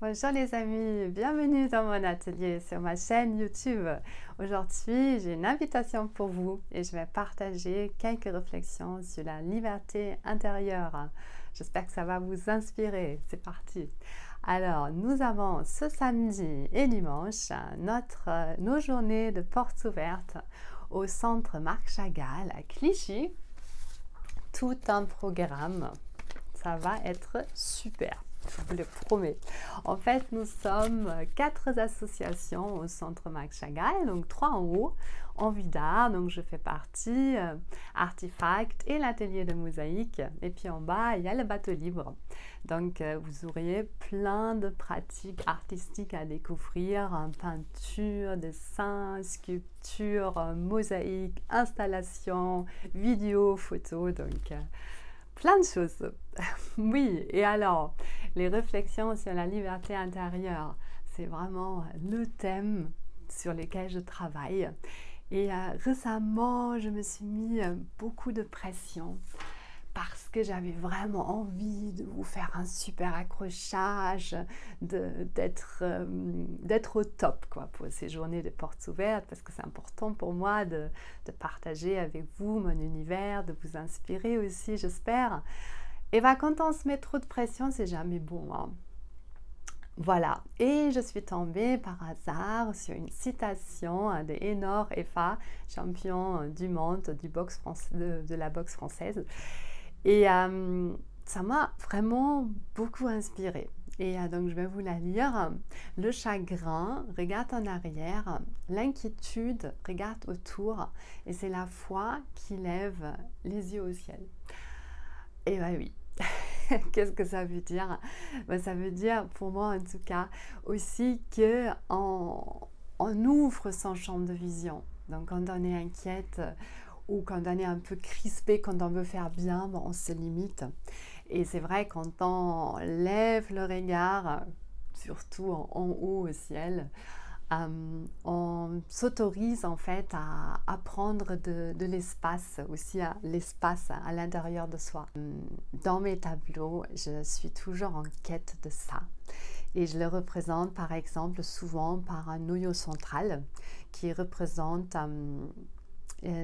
Bonjour les amis, bienvenue dans mon atelier sur ma chaîne YouTube. Aujourd'hui, j'ai une invitation pour vous et je vais partager quelques réflexions sur la liberté intérieure. J'espère que ça va vous inspirer. C'est parti. Alors, nous avons ce samedi et dimanche nos journées de portes ouvertes au centre Marc Chagall à Clichy. Tout un programme. Ça va être super. Je vous le promets. En fait, nous sommes 4 associations au centre Marc Chagall, donc 3 en haut, en vue d'art, donc je fais partie, Artefact et l'atelier de mosaïque, et puis en bas, il y a le bateau libre. Donc, vous auriez plein de pratiques artistiques à découvrir, peinture, dessin, sculpture, mosaïque, installation, vidéo, photo, donc plein de choses. Oui, et alors, les réflexions sur la liberté intérieure, c'est vraiment le thème sur lequel je travaille. Et récemment, je me suis mis beaucoup de pression parce que j'avais vraiment envie de vous faire un super accrochage, d'être au top quoi, pour ces journées de portes ouvertes, parce que c'est important pour moi de partager avec vous mon univers, de vous inspirer aussi, j'espère. Et bien, quand on se met trop de pression, c'est jamais bon, hein. Voilà, et je suis tombée par hasard sur une citation de Enor Efa, champion du monde du boxe de la boxe française. Et ça m'a vraiment beaucoup inspirée. Et donc je vais vous la lire. Le chagrin regarde en arrière, l'inquiétude regarde autour, et c'est la foi qui lève les yeux au ciel. Et bien oui. Qu'est-ce que ça veut dire? Ben, ça veut dire, pour moi en tout cas, aussi qu'on ouvre son champ de vision. Donc quand on est inquiète ou quand on est un peu crispé, quand on veut faire bien, ben, on se limite. Et c'est vrai, quand on lève le regard, surtout en haut au ciel, on s'autorise en fait à prendre de l'espace, aussi l'espace à l'intérieur de soi. Dans mes tableaux, je suis toujours en quête de ça. Et je le représente par exemple souvent par un noyau central qui représente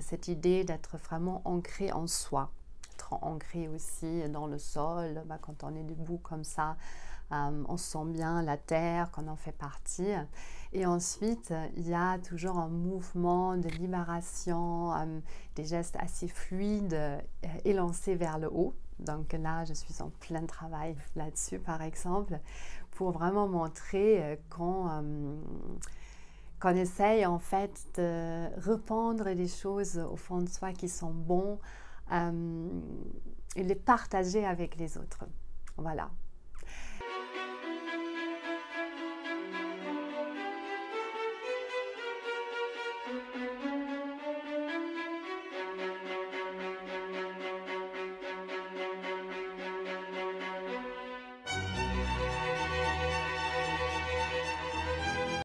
cette idée d'être vraiment ancré en soi, être ancré aussi dans le sol. Quand on est debout comme ça, on sent bien la terre, qu'on en fait partie. Et ensuite, il y a toujours un mouvement de libération, des gestes assez fluides élancés vers le haut. Donc là, je suis en plein travail là-dessus, par exemple, pour vraiment montrer qu'on essaye en fait de répandre des choses au fond de soi qui sont bons et les partager avec les autres. Voilà,